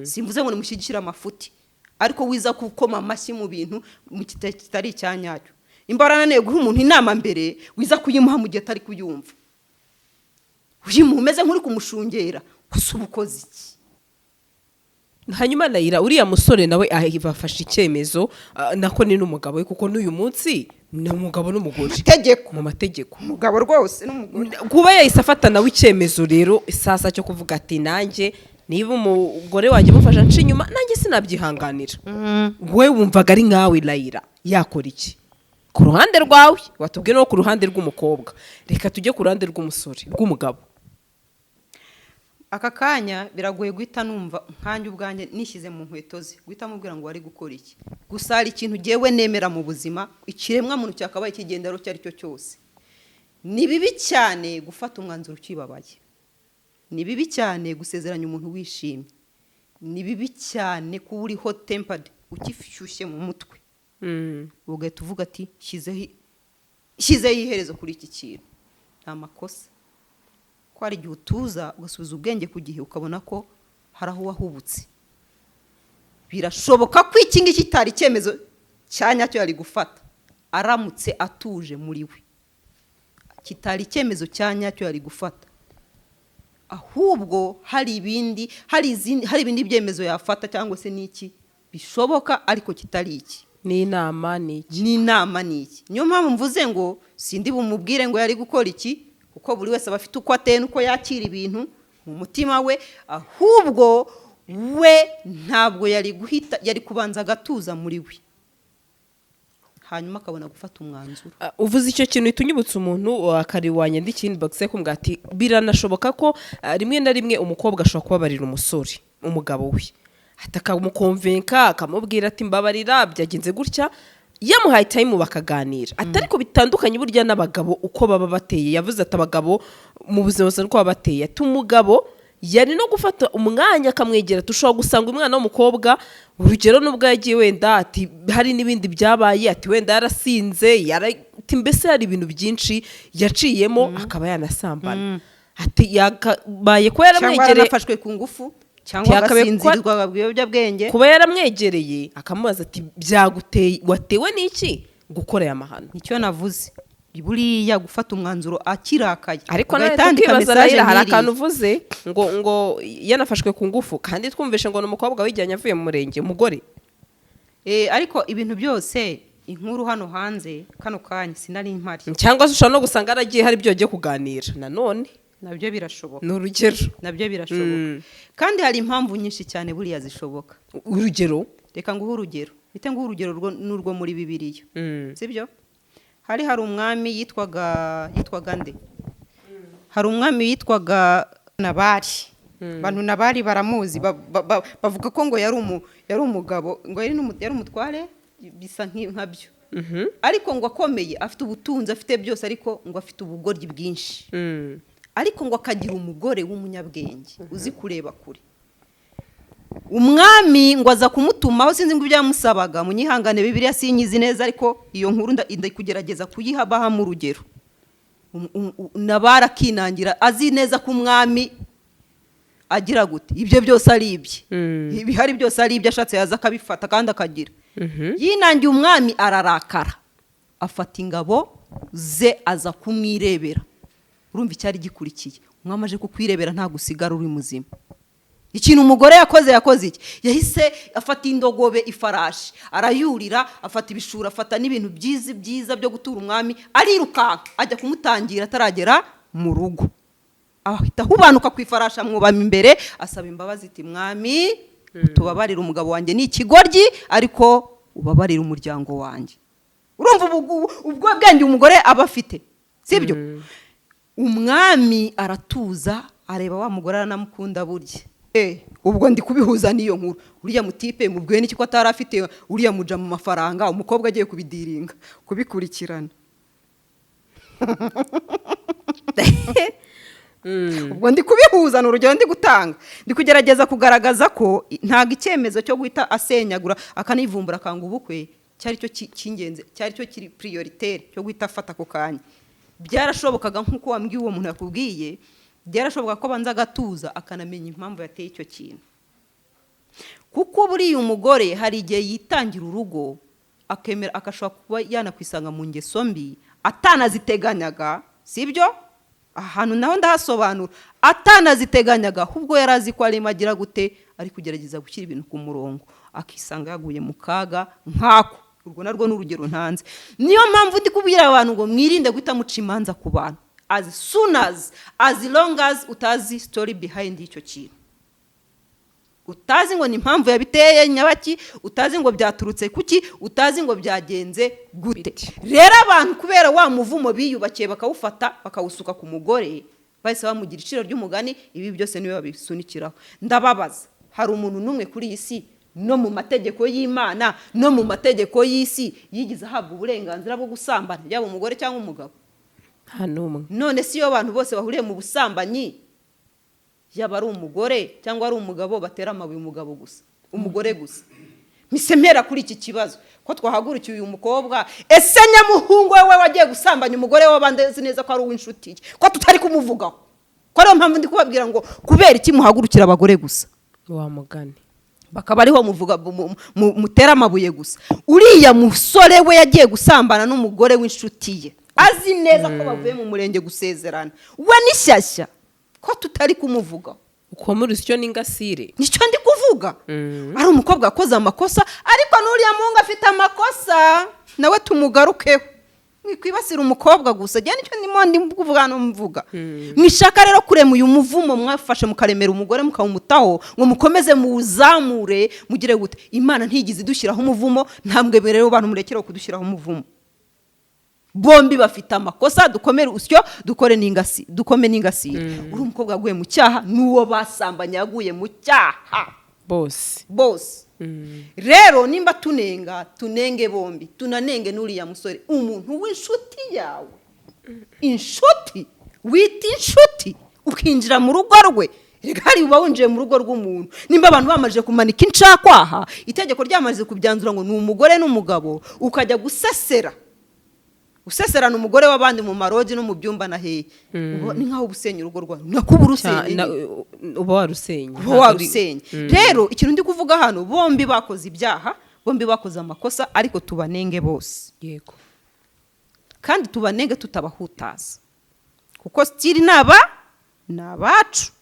simvuze ngo nimushyigikira amafuti, ariko wiza kukoma amashyi mu bintu kitari icyanyacyo. Imbarananiye guha umuntu inama mbere wiza kuyimuha mu gihe atari kuyumva, umeze nk'uri kumushungera gusa ubukozi iki. Hanyuma Layira uriya musore nawe bafashe icyemezo nako ni n'umugabo we, kuko n'uyu munsi ni umugabo n'umugore mu mategeko. Umugabo rwose n'umugore kuba yahise afata nawe icyemezo rero isasa cyo kuvuga ati nanjye niba umugore wanjye mufasha nci inyuma nanjye sinabyihanganira. We wumvaga ari nkawe Layira yakora iki ku ruhande rwawe? Watubwiye no ku ruhande rw'umukobwa, reka tujye ku ruhande rw'umusore rw'umugabo. Aka kanya biragoye guhita numva nkanjye ubwanjye nishyize mu nkweto ze guhita mubwira ngo wari gukora iki. Gusa hari ikintu jewe nemera mu buzima, ikiremwa muntu cyakabaye kigendero cyari cyo cyose. Ni bibi cyane gufata umwanzuro ukibabaye, ni bibi cyane gusezeranya umuntu wishimye, ni bibi cyane kuba uri hot tempered ukifishyushye mu mutwe. Ugahita uvuga ati shyizeho iherezo kuri iki kintu. Nta makosa ko hari igihe utuza ugasubiza ubwenge ku gihe ukabona ko hari aho wahubutse. Birashoboka ko iki ngiki kitari icyemezo cyanyacyo yari gufata aramutse atuje muri we, kitari icyemezo cyanyacyo yari gufata, ahubwo hari ibindi byemezo yafata cyangwa se n'iki bishoboka ariko kitari iki. N'inama n'iki niyo mpamvu mvuze ngo sindi bumubwire ngo yari gukora iki, kuko buri wese aba afite uko ateye n'uko yakira ibintu mu mutima we, ahubwo we ntabwo yari kubanza agatuza muri we hanyuma akabona gufata umwanzuro. Uvuze icyo kintu itunyibutsa umuntu akari wanyandika inbox kumubwira ati biranashoboka ko rimwe na rimwe umukobwa ashobora kubabarira umusore umugabo we, atakamukonvenka akamubwira ati mbabarira byagenze gutya, yamuhaye time bakaganira. Atari ko bitandukanye burya n'abagabo uko baba bateye. Yavuze ati abagabo mu buzima bwa uko bateye, ati umugabo yari no gufata umwanya akamwegera. Tushobora gusanga umwana w'umukobwa urugero nubwo yagiye wenda ati hari n'ibindi byabaye, ati wenda yarasinze ati mbese hari ibintu byinshi yaciyemo akaba yanasambana, ati yakabaye ko yaramwegereye yarafashwe ku ngufu cyangwa agasinzirizwa ibiyobyabwenge, kuba yaramwegereye akamubaza ati byaguteye watewe n'iki gukora aya mahano. Nicyo navuze buriya gufata umwanzuro akirakaye. Ariko nawe tukibaza Layira hari akantu uvuze ngo yanafashwe ku ngufu kandi twumvishe ngo n'umukobwa wijyanye avuye mu murenge umugore. Ariko ibintu byose inkuru hano hanze kano kanya sinari impari, cyangwa se ushobora no gusanga aragiye hari ibyo agiye kuganira nanone. Nabyo birashoboka, ni urugero. Nabyo birashoboka kandi hari impamvu nyinshi cyane buriya zishoboka. Urugero reka nguhe urugero, bite nguhe urugero n'urwo muri Bibiliya, sibyo? Hari umwami yitwaga nde? Hari umwami yitwaga Nabali. Bantu Nabali baramuzi, bavuga ko ngo yari umugabo, ngo yari umutware bisa nk'abyo, ariko ngo akomeye, afite ubutunzi, afite byose, ariko ngo afite ubugoryi bwinshi, ariko ngo akagira umugore w'umunyabwenge uzi kureba kure. Umwami ngo aza kumutumaho, sinzi ngo ibyo yamusabaga, munyihangane Bibiliya sinyizi neza, ariko iyo nkuru ndakugerageza kuyihabaha mu rugero. Nabali akinangira azi neza ko umwami agira gute ibyo byose ari ibye, ibihari byose ari ibyo, ashatse yaza akabifata kandi akagira. yinangiye umwami ararakara afata ingabo ze aza kumwirebera. Urumva icyari gikurikiye, umwami aje kukwirebera nta gusigara uri muzima. Ikintu umugore yakoze iki? Yahise afata indogobe ifarashi arayurira, afata ibishura, afata n'ibintu byiza byo gutura umwami, arirukanka ajya kumutangira ataragera mu rugo. Ahita hubanuka ku ifarashi amwubama imbere asaba imbabazi iti mwami tubabarira umugabo wanjye ni ikigoryi ariko ubabarira umuryango wanjye. Urumva ubwo bwenge umugore aba afite, sibyo? Umwami aratuza areba wa mugore aranamukunda burya. Ubwo ndi kubihuza niyo nkuru. Uriya mutipe mubwiye n'iki ko atari afite uriya muja mu mafaranga, umukobwa agiye kubidiringa kubikurikirana. Ubwo ndi kubihuza n'urugero ndi gutanga. Ndi kugerageza kugaragaza ko ntago icyemezo cyo guhita asenyagura akanivumbura akanga ubukwe cyari cyo cy'ingenzi, cyari cyo kiri prioritaire cyo guhita afata ku kanya. Byarashobokaga nk'uko wambwiye uwo muntu yakubwiye, byarashoboka ko banza gatuza akanamenya impamvu yateye icyo kintu. Kuko buriya umugore hari igihe yitangira urugo akemera akashobora kuba yanakwisanga mu ngeso mbi atanaziteganyaga, sibyo? Ahantu naho ndahasobanura, atanaziteganyaga ahubwo yarazi ko ari magira gute ari kugerageza gushyira ibintu ku murongo akisanga yaguye mu kaga nkako. Urwo narwo n'urugero ntanze. Niyo mpamvu ndi kubwira abantu ngo mwirinde guhita muca imanza ku bantu as long as utazi story behind icyo kintu. Utazi ngo ni impamvu yabiteye nyabaki, utazi ngo byaturutse kuki, utazi ngo byagenze gute. Rero abantu kubera wa muvumo biyubakiye bakawufata bakawusuka ku mugore, bahise bamugira iciro ry'umugani, ibi byose niwe babisunikiraho. Ndababaza, hari umuntu numwe kuri iyi si no mu mategeko y'Imana no mu mategeko y'isi yigize ahabwa uburenganzira bwo gusambana yaba umugore cyangwa umugabo? Hanumwe. None si yo abantu bose bahuriye mu busambanyi, yaba ari umugore cyangwa ari umugabo batera amabuye umugabo gusa, umugore gusa. Misemera kuri iki kibazo ko twahagurukiye uyu mukobwa, ese nyamuhungu we wagiye gusambanya umugore w'abandi neza ko ari uw'inshuti ye, ko tutari kumuvugaho? Ko ariyo mpamvu ndi kubabwira ngo kubera iki muhagurukira abagore gusa? Wa mugani bakaba ariho muvuga mutera amabuye gusa. Uriya musore we yagiye gusambana n'umugore w'inshuti ye, azi neza ko bavuye mu murenge gusezerana, we nishyashya ko tutari kumuvugaho. uko muri icyo n'ingasire nicyo ndi kuvuga. Ari umukobwa akoze amakosa, ariko n'uriya muhungu afite amakosa nawe tumugarukeho. Mwikwibasira umukobwa gusa, jya nicyo ndi kuvuga no mvuga. Mwishaka rero kurema uyu muvumo mwafashe mukaremera umugore mukawumutaho ngo mukomeze muwuzamure mugire gute. Imana ntigize idushyiraho umuvumo, ntambwe rero abantu murekeraho kudushyiraho umuvumo. Bombi bafite amakosa, dukomere usyo dukome n'ingasire. Uri umukobwa aguye mu cyaha, n'uwo basambanya yaguye mu cyaha bose. Rero nimba tunenge bombi, tunanenge n'uriya musore, umuntu w'inshuti yawe. Inshuti wita inshuti ukinjira mu rugo rwe. Hari uba winjiye mu rugo rw'umuntu, nimba abantu bamaje kumanika incakwaha, itegeko ryamaze kubyanzura ngo ni umugore n'umugabo, ukajya useserana umugore w'abandi mu maroji no mu byumba na heye, ni nkaho ubusenya urugo rwawe, nakubura usenye, uba warusenye. Rero ikintu ndi kuvuga hano, bombi bakoze ibyaha, bombi bakoze amakosa, ariko tubanenge bose. Yego. Kandi tubanenge tutabahutaza, kuko stili nabacu.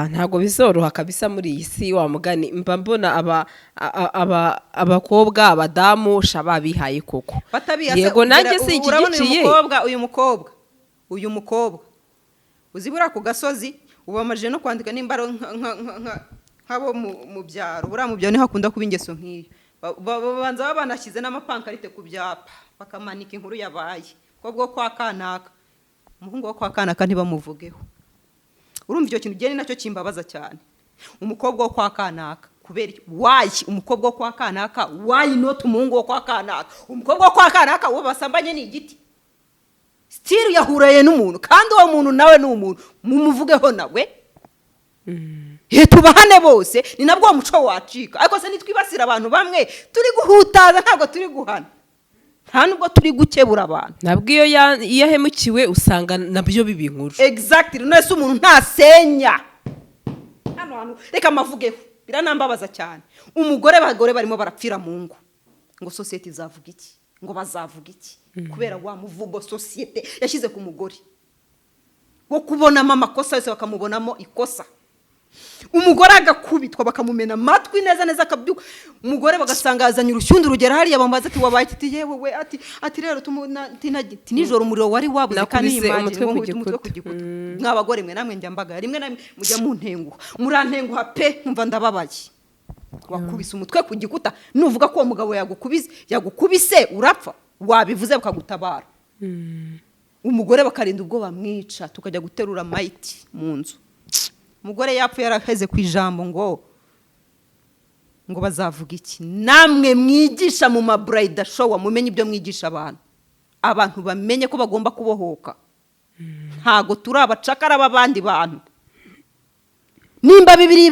Ntago bizoroha kabisa muri iyi si wa mugani. Mba mbona abakobwa abadamu shababihaye koko. Yego nanjye sinshyigikiye. Uyu mukobwa uzibura ku gasozi ubamaje no kwandika nimbaro nk'abo mu byaro. Buriya mu byaro niho hakunda kuba ingeso nk'iyo. Babanza babanashyize n'amapankarite ku byapa bakamanika inkuru yabaye ko bwo kwa kanaka, umuhungu wo kwa kanaka ntibamuvugeho. Urumva icyo kintu gene nacyo kimbabaza cyane. Umukobwa wo kwa kanaka kubera umukobwa wo kwa kanaka, why not umuhungu wo kwa kanaka? Umukobwa wo kwa kanaka uwo basambanye ni igiti, still yahuraye n'umuntu, kandi uwo muntu nawe ni umuntu, mumuvugeho nawe. Tubahane bose, ni nabwo uwo muco wacika. Ariko se nitwibasira abantu bamwe, turi guhutaza ntabwo turi guhana, nta nubwo turi gukebura abantu. Nabwo iyo yahemukiwe usanga nabyo bibi inkuru. Exactly. None se umuntu ntasenya, abantu reka amavugeho biranambabaza cyane umugore abagore barimo barapfira mu ngo ngo sosiyete izavuga iki ngo bazavuga iki kubera wa muvugo sosiyete yashyize ku mugore wo kubonamo amakosa yose bakamubonamo ikosa umugore agakubitwa bakamumena amatwi neza neza akabyuka umugore bagasanga yazanye urushyundi rugera hariya bambaza ati wabaye ati yewe we ati rero nijoro umuriro wari wabuze kandi umutwe ku gikuta mw'abagore mwe namwe njyambaga rimwe namwe mujya mu ntenguha murantenguha pe nkumva ndababaye wakubise umutwe ku gikuta nuvuga ko uwo mugabo yagukubise urapfa wabivuze bakagutabara umugore bakarinda ubwo bamwica tukajya guterura mayiti mu nzu umugore yapfuye yaraheze ku ijambo ngo bazavuga iki namwe mwigisha mu maburayida showa mumenye ibyo mwigisha abantu bamenye ko bagomba kubohoka ntago turi abacakara b'abandi bantu nimba bibiri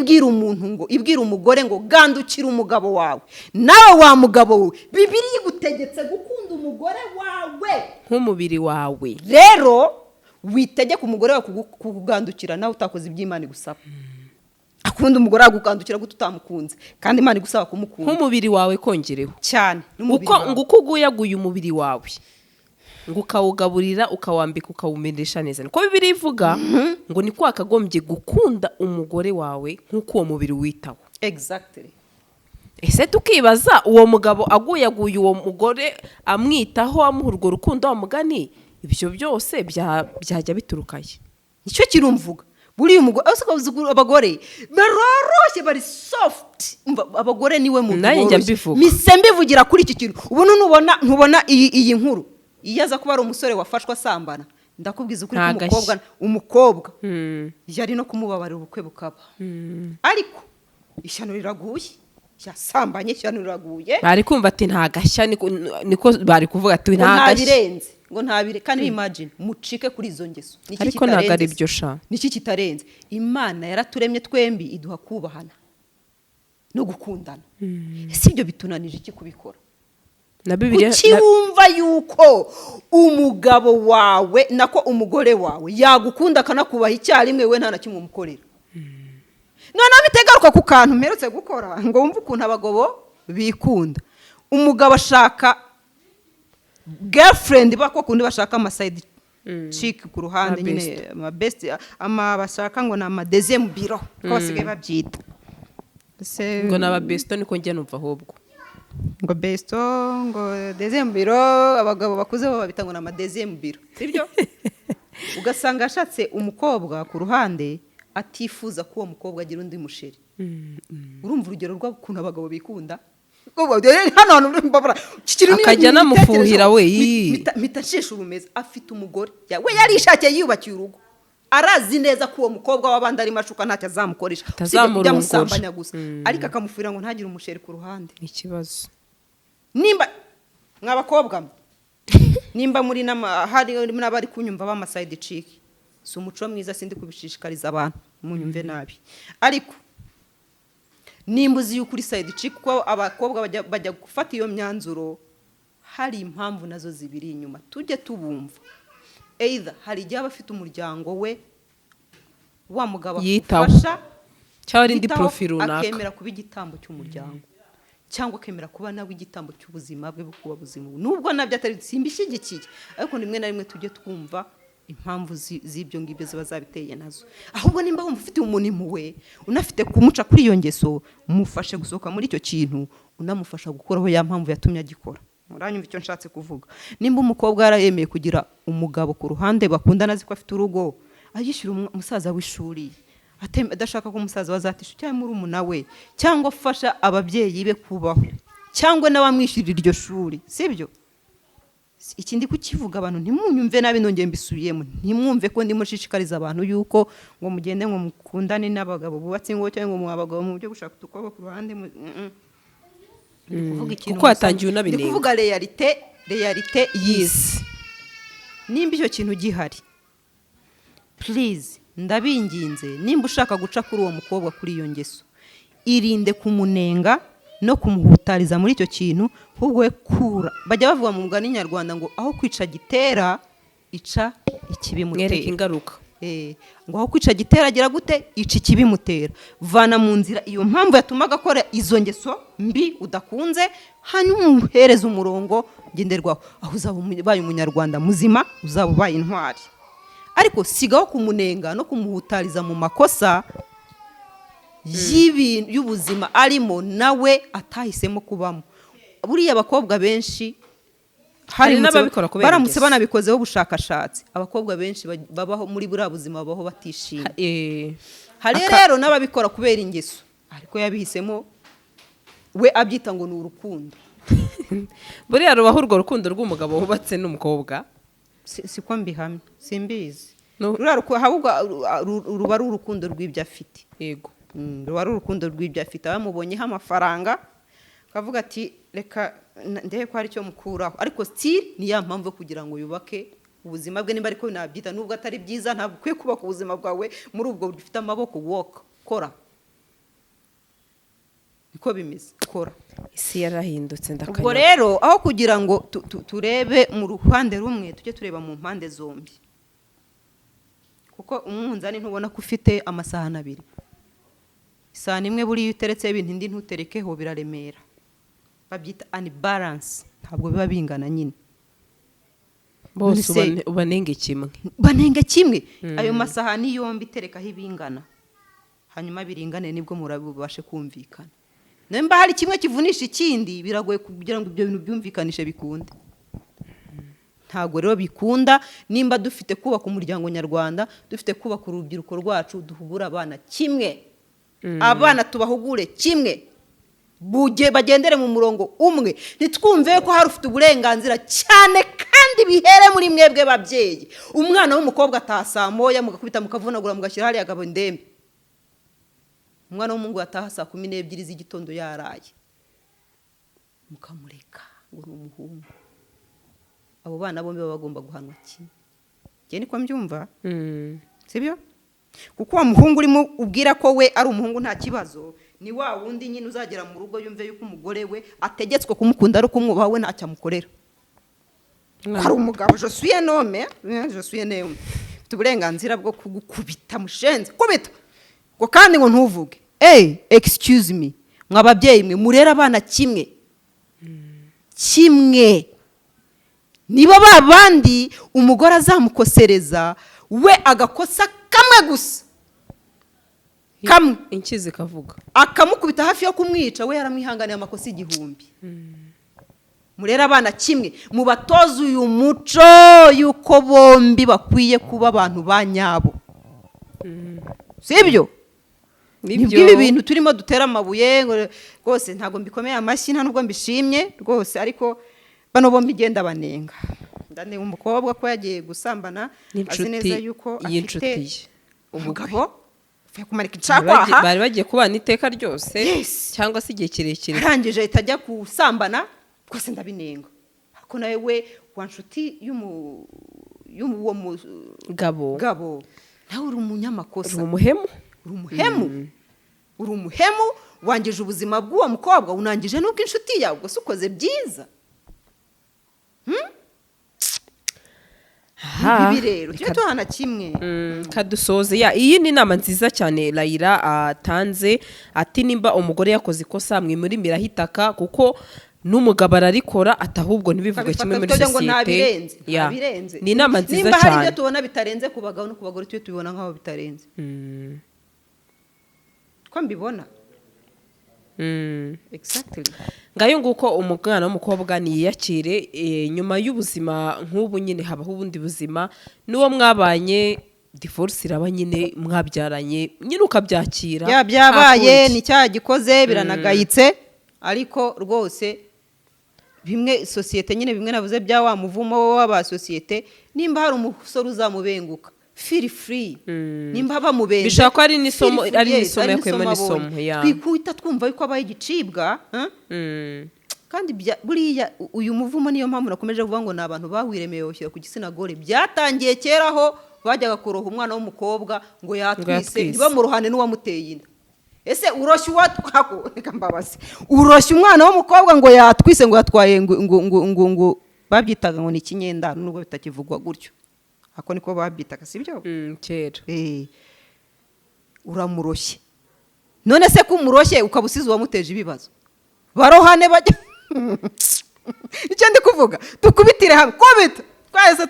ibwira umugore ngo gandukira umugabo wawe nawe wa mugabo we bibiri igutegetse gukunda umugore wawe nk'umubiri wawe rero witegeka umugore wawe kugandukira nawe utakoze iby'Imana igusaba akunda umugore agukandukira gute utamukunze kandi Imana igusaba kumukunda nk'umubiri wawe kongereho cyane uko uguyaguye umubiri wawe ngo ukawugaburira ukawambika ukawumeresha neza niko bibiri ivuga ngo niko wakagombye gukunda umugore wawe nk'uko uwo mubiri witaho exactly ese tukibaza uwo mugabo aguyaguye uwo mugore amwitaho amuha urwo rukundo wamugani ibyo byose byajya biturukaye nicyo kirumvuga buriya umugore abagore baroroshye bari soft abagore niwe muntu mise mbivugira kuri iki kintu ubu ntubona iyi nkuru iyo aza kuba ari umusore wafashwe asambana ndakubwiza ukuri umukobwa yari no kumubabarira ubukwe bukaba ariko ishyano riraguye yasambanye ishyano riraguye bari kumva ati nta gashya niko bari kuvuga ati nta gashya ngo ntabire kandi imagine mucike kuri izo ngeso ariko ntago ari byo sha niki kitarenze Imana yaraturemye twembi iduha kubahana no gukundana ese ibyo bitunanije iki kubikora na Bibiliya wumva yuko umugabo wawe nako umugore wawe yagukunda akanakubaha icyarimwe we nta na kimwe umukorera noneho bitegaruka ku kantu mperutse gukora ngo wumve ukuntu abagabo bikunda umugabo ashaka girlfriend bako kundi bashaka ama side chick ku ruhande nyine ama best bashaka ngo na deuxième bureau ko basigaye babyita ngo naba besto niko njye numva ahubwo ngo besto ngo deuxième bureau abagabo bakuze bo babita ngo na deuxième bureau sibyo ugasanga ashatse umukobwa ku ruhande atifuza ko uwo mukobwa agira undi musheri urumva urugero rw'ukuntu abagabo bikunda akajya namufuhira we mitashesha ubumeza afite umugore we yarishakiye yiyubakiye urugo arazi neza ko uwo mukobwa w'abandi ari mashuka ntacyo azamukoresha byamusambanya gusa ariko akamufuhira ngo ntagire umusheri ku ruhande ikibazo nimba mw'abakobwa nimba muri hari n'abari kunyumva b'amaside chick si umuco mwiza sindi kubishishikariza abantu munyumve nabi ariko nimba uzi yuko uri side chick ko abakobwa bajya gufata iyo myanzuro hari impamvu nazo zibiri inyuma tujye tubumva either hari igihe aba afite umuryango we wa mugabo afasha cyangwa indi profile runaka akemera kuba igitambo cy'umuryango cyangwa akemera kuba nawe igitambo cy'ubuzima bwe kuba buzima nubwo nabyo atari simbishyigikiye ariko rimwe na rimwe tujye twumva impamvu z'ibyo ngibyo ziba zabiteye nazo ahubwo nimba wumva ufite umuntu impuhwe unafite kumuca kuri iyo ngeso mufashe gusohoka muri icyo kintu unamufasha gukoraho ya mpamvu yatumye agikora muranyumva icyo nshatse kuvuga nimba umukobwa yarayemeye kugira umugabo ku ruhande bakundana azi ko afite urugo ayishyura umusaza w'ishuri adashaka ko umusaza wazatisha cyangwa murumuna we cyangwa afasha ababyeyi be kubaho cyangwa n'abamwishyurira iryo shuri sibyo ikindi kukivuga abantu ntimunyumve nabi nongeye mbisubiyemo ntimwumve ko ndimo shishikariza abantu yuko ngo mugende ngo mukundane n'abagabo bubatse ingo cyangwa ngo mwabagabo mu byo gushaka utukobo ku ruhande kuvuga ikintu kuko hatangiye unabinenga kuvuga realite y'isi nimba icyo kintu gihari please ndabinginze nimba ushaka guca kuri uwo mukobwa kuri iyo ngeso irinde kumunenga no kumuhutariza muri icyo kintu ahubwo we kura bajya bavuga mu mugani nyarwanda ngo aho kwica gitera ica ikibimutera ingaruka ngo aho kwica giteragira gute ica ikibimutera, vana mu nzira iyo mpamvu yatumaga akora izo ngeso mbi udakunze, hanyuma umuhereza umurongo ngenderwaho, aho uzaba ubaye umunyarwanda muzima, uzaba ubaye intwari. Ariko sigaho kumunenga no kumuhutariza mu makosa y'ubuzima arimo nawe atahisemo kubamo. Buriya abakobwa benshi hari n'ababikora kubera baramutse banabikozeho ubushakashatsi, abakobwa benshi babaho muri buriya buzima babaho batishimye. Hari rero n'ababikora kubera ingeso, ariko yabihisemo we abyita ngo ni urukundo. buriya rubaho urwo rukundo rw'umugabo wubatse n'umukobwa, siko mbihamya, simbizi. Ruba ari urukundo rw'ibyo afite. Yego, ruba ari urukundo rw'ibyo afite. Abamubonyeho amafaranga kavuga ati reka ndebe ko hari icyo mukuraho, ariko still ni ya mpamvu kugira ngo yubake ubuzima bwe, nimba ariko nabyita nubwo atari byiza, ntabwo ukwiye kubaka ubuzima bwawe muri ubwo bufite amaboko. Walk, kora, niko bimeze, kora. isi yarahindutse ndakanya. Ubwo rero aho kugira ngo turebe mu ruhande rumwe, tujye tureba mu mpande zombi, kuko umunzani ntubona ko ufite amasahani abiri. Isahani imwe buriya uteretseho ibintu indi ntuterekeho biraremera, babyita unbalance, ntabwo biba bingana nyine. Bose ubanenge kimwe, banenge kimwe. Ayo masahani yombi terekaho ibingana, hanyuma biringane, nibwo murabubashe kumvikana. Nimba hari kimwe kivunisha ikindi, biragoye kugira ngo ibyo bintu byumvikanishe bikunde. Ntabwo rero bikunda nimba dufite kubaka umuryango nyarwanda, dufite kubaka urubyiruko rwacu, duhugura abana kimwe. Abana tubahugure kimwe, bagendere mu murongo umwe. Nitwumve ko hari ufite uburenganzira cyane, kandi bihere muri mwebwe babyeyi. Umwana w'umukobwa ataha saa moya mugakubita mukavunagura mugashyira hariya agabo ndembe. Umwana w'umuhungu ataha saa 12 z'igitondo yaraye, mukamureka ngo ni umuhungu. Abo bana bombi baba bagomba guhanwa kimwe. Ngiye niko mbyumva, sibyo? Kuko wa muhungu urimo ubwira ko we ari umuhungu nta kibazo, ni wa wundi nyine uzagera mu rugo yumve yuko umugore we ategetswe kumukunda ari kumwubaha, we ntacyo amukorera. Hari umugabo, je suis un homme, ufite uburenganzira bwo kugukubita mushenze, kubita ngo kandi ngo ntuvuge. Excuse me, mwababyeyi mwe murera abana kimwe kimwe. Niba babandi umugore azamukosereza, we agakosa kamwe gusa, kamwe inkizi kavuga, akamukubita hafi yo kumwica, we yaramwihanganiye amakosa 1000. Murera abana kimwe, mubatoza uyu muco yuko bombi bakwiye kuba abantu banyabo. Sibyo? Nibyo ibi bintu turimo dutera amabuye rwose, ntago mbikomeye amashyi, nta nubwo mbishimye rwose, ariko bano bombi genda banenga. Ndane umukobwa ko yagiye gusambana, azi neza yuko afite umugabo uvuye kumarika icakwaha, bari bagiye kubana iteka ryose cyangwa se igihe kirekire, arangije itajya gusambana. Rwose ndabinenga, ariko nawe we wa nshuti y'uwo gabo nawe uri umunyamakosa, uri umuhemu, uri umuhemu, wangije ubuzima bw'uwo mukobwa, unangije n'ubwo inshuti yawe, gusa ukoze byiza. Ibi rero tujye tuhana kimwe. Kadusoze iyi ni inama nziza cyane Layira atanze, ati nimba umugore yakoze ikosa mwimuri hitaka, kuko n'umugabo ararikora, atahubwo ntibivuge kimwe muri sosiyete. Ni inama nziza cyane. Nimba hari ibyo tubona bitarenze ku bagabo no ku bagore, tujye tubibona nk'aho bitarenze. Ko mbibona. Exactly. Ngayo nguko umwana w'umukobwa niyakire, nyuma y'ubuzima nk'ubu nyine habaho ubundi buzima, n'uwo mwabanye divorce iraba nyine mwabyaranye nyine ukabyakira. Byabaye ni cyaha gikoze, biranagayitse, ariko rwose bimwe sosiyete nyine bimwe navuze bya wa muvumo w'aba sosiyete, nimba hari umusore uzamubenguka, feel free. Nimba bamubenze bishaka ari n'isomo, yakwemo n'isomo. Twikuita twumva yuko abaye igicibwa, kandi buriya uyu muvumo niyo mpamvu nakomeje kuvuga ngo nabantu bahwiremeye bashyira ku gitsina gore. Byatangiye keraho bajyaga kuroha umwana w'umukobwa ngo yatwise, ntibamuruhane n'uwamuteye inda. Ese uroshye reka mbabaze, uroshye umwana w'umukobwa ngo yatwise, ngo yatwaye ngo babyitaga ngo ni ikinyendano, nubwo bitakivugwa gutyo. ako niko babitaga sibyo kera uramuroshye none se ko umuroshye ukaba usize uwamuteje ibibazo barohane bajya icyo ndi kuvuga tukubitire hamwe kubita twahise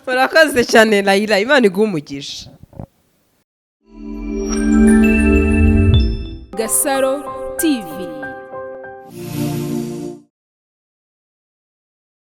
murakoze cyane Layla Imana iguhe umugisha. Gasaro TV.